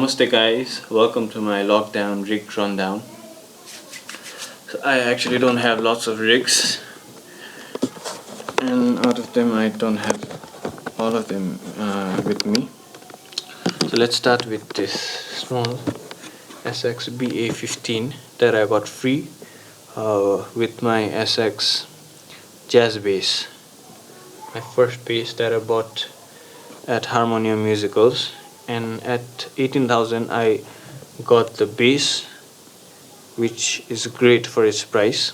Namaste guys, welcome to my lockdown rig rundown. So I actually don't have lots of rigs, and out of them I don't have all of them with me. So let's start with this small SX BA15 that I got free with my SX jazz bass. My first bass that I bought at Harmonium Musicals, and at 18,000 I got the bass, which is great for its price,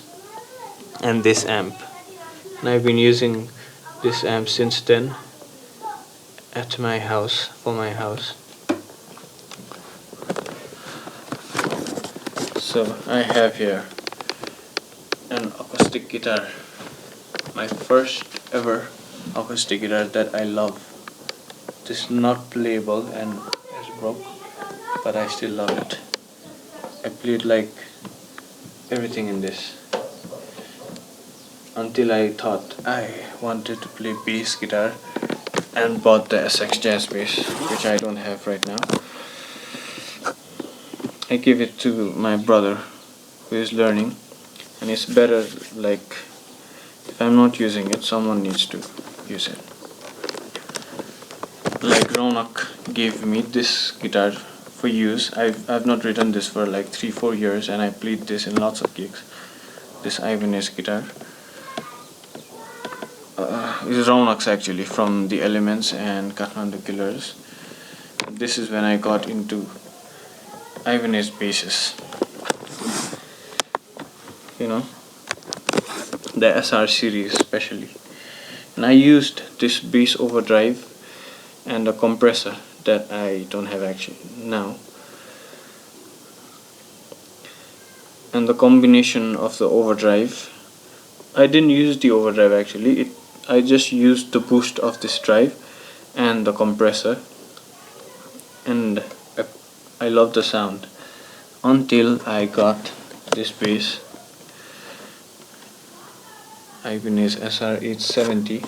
and this amp, and I've been using this amp since then at my house, for my house. So I have here an acoustic guitar, my first ever acoustic guitar that I love. This is not playable and it's broke, but I still love it. I played like everything in this until I thought I wanted to play bass guitar and bought the SX Jazz Bass, which I don't have right now. I gave it to my brother who is learning, and it's better, like, if I'm not using it, someone needs to use it. Like Ronak gave me this guitar for use. I've not written this for like 3-4 years, and I played this in lots of gigs. This Ibanez guitar is Ronak's actually, from the Elements and Kathmandu Killers. This is when I got into Ibanez basses. You know, the SR series especially. And I used this bass overdrive and a compressor that I don't have actually now, and the combination of the overdrive, I didn't use the overdrive actually, I just used the boost of this drive and the compressor, and I love the sound until I got this bass, Ibanez SR870,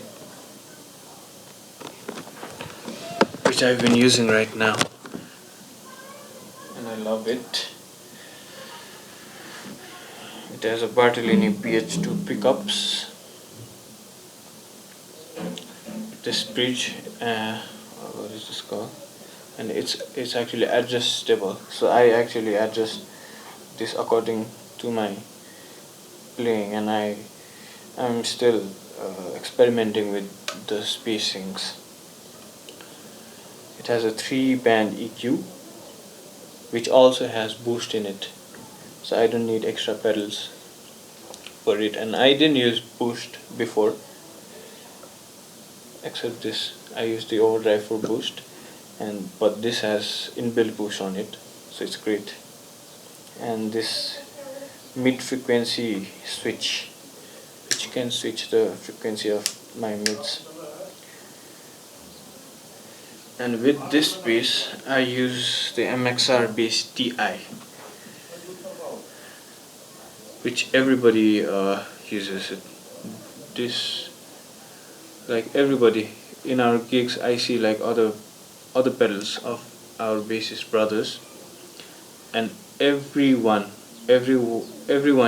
which I've been using right now, and I love it. It has a Bartolini PH2 pickups. This bridge, what is this called? And it's actually adjustable, so I actually adjust this according to my playing, and I'm still experimenting with the spacings. It has a 3-band EQ, which also has boost in it, so I don't need extra pedals for it. And I didn't use boost before, except this. I used the overdrive for boost, but this has inbuilt boost on it, so it's great. And this mid-frequency switch, which can switch the frequency of my mids. And with this bass, I use the MXR Bass TI, which everybody uses it. This, like everybody in our gigs, I see like other pedals of our bassist brothers, and everyone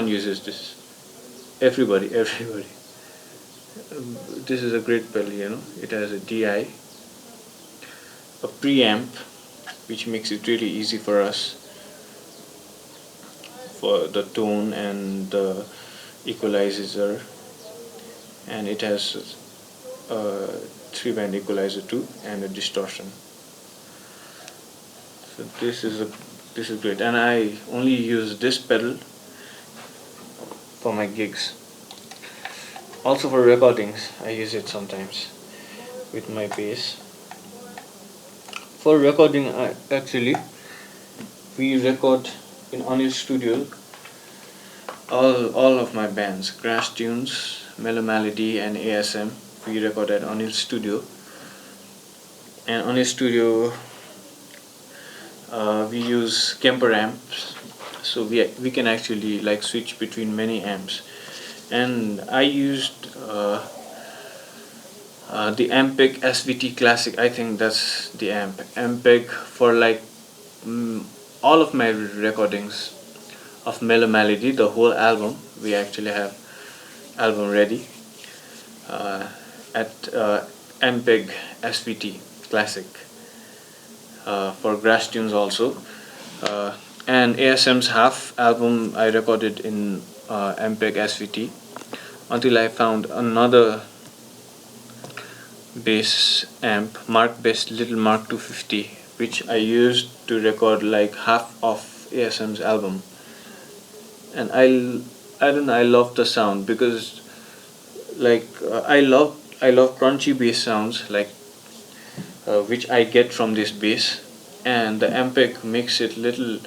uses this. Everybody. This is a great pedal, you know. It has a DI, a preamp, which makes it really easy for us for the tone, and the equalizer, and it has a 3-band equalizer too, and a distortion. So this is great, and I only use this pedal for my gigs. Also for recordings, I use it sometimes with my bass. For recording, we record in Anil Studio all of my bands, Grasstunes, Mellow, Malady, and ASM. We record at Anil Studio, and Anil Studio we use Kemper amps, so we can actually like switch between many amps. And I used the Ampeg SVT Classic. I think that's the Ampeg for like all of my recordings of Mellow Malady, the whole album. We actually have album ready at MPEG SVT Classic for Grasstunes also. And ASM's half album I recorded in MPEG SVT until I found another bass amp, Mark Bass Little Mark 250, which I used to record like half of ASM's album. And I don't know, I love the sound because like I love crunchy bass sounds like which I get from this bass, and the MPEG makes it little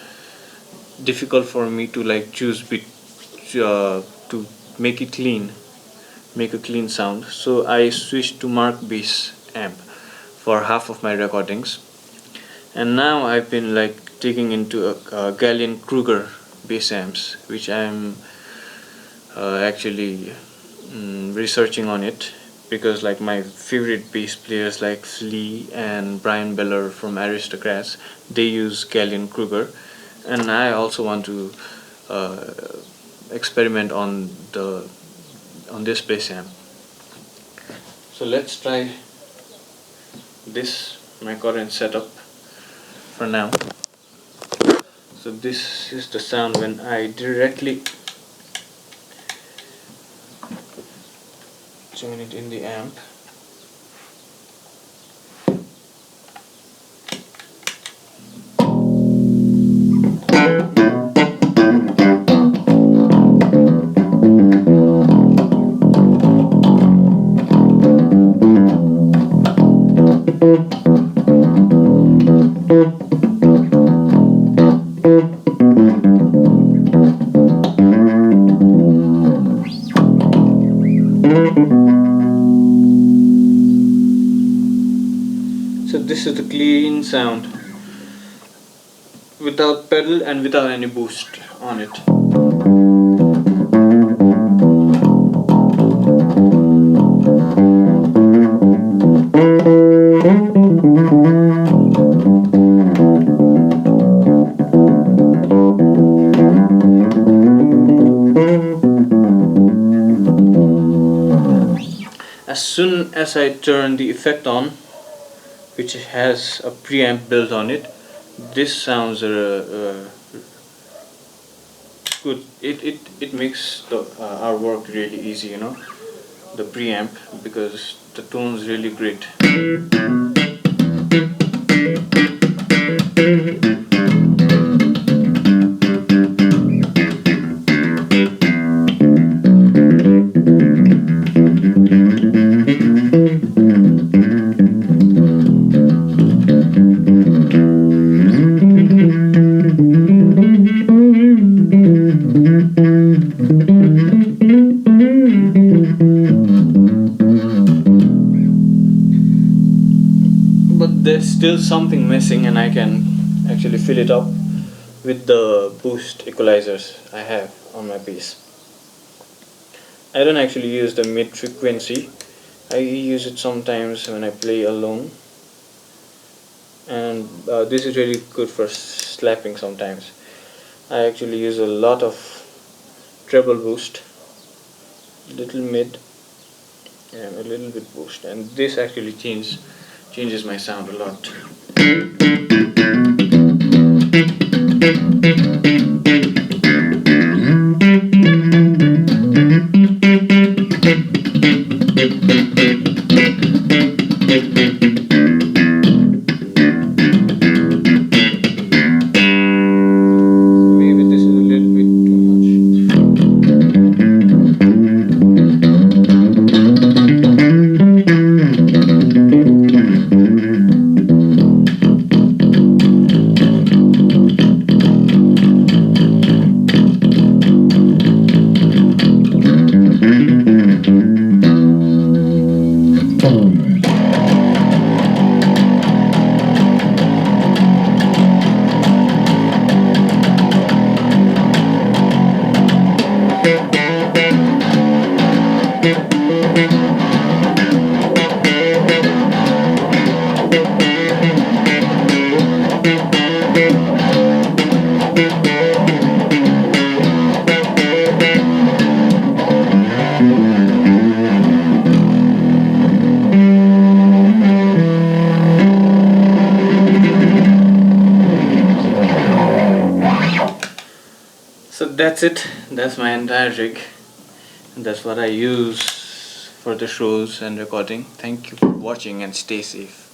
difficult for me to like choose to make it clean, make a clean sound. So I switched to Mark Bass amp for half of my recordings, and now I've been like digging into a Gallian Kruger bass amps, which I'm actually researching on it because like my favorite bass players like Flea and Brian Beller from Aristocrats, they use Gallian Kruger, and I also want to uh, experiment on this bass amp. So let's try this, my current setup for now. So this is the sound when I directly tune it in the amp. So this is the clean sound without pedal and without any boost on it. As soon as I turn the effect on, which has a preamp built on it, this sounds good. It makes our work really easy, you know, the preamp, because the tone's really great. But there's still something missing, and I can actually fill it up with the boost equalizers I have on my bass. I don't actually use the mid frequency. I use it sometimes when I play alone, and this is really good for slapping sometimes. I actually use a lot of treble boost, little mid and a little bit boost, and this actually changes my sound a lot. Maybe this is a little bit too much. So that's it. That's my entire rig. That's what I use for the shows and recording. Thank you for watching and stay safe.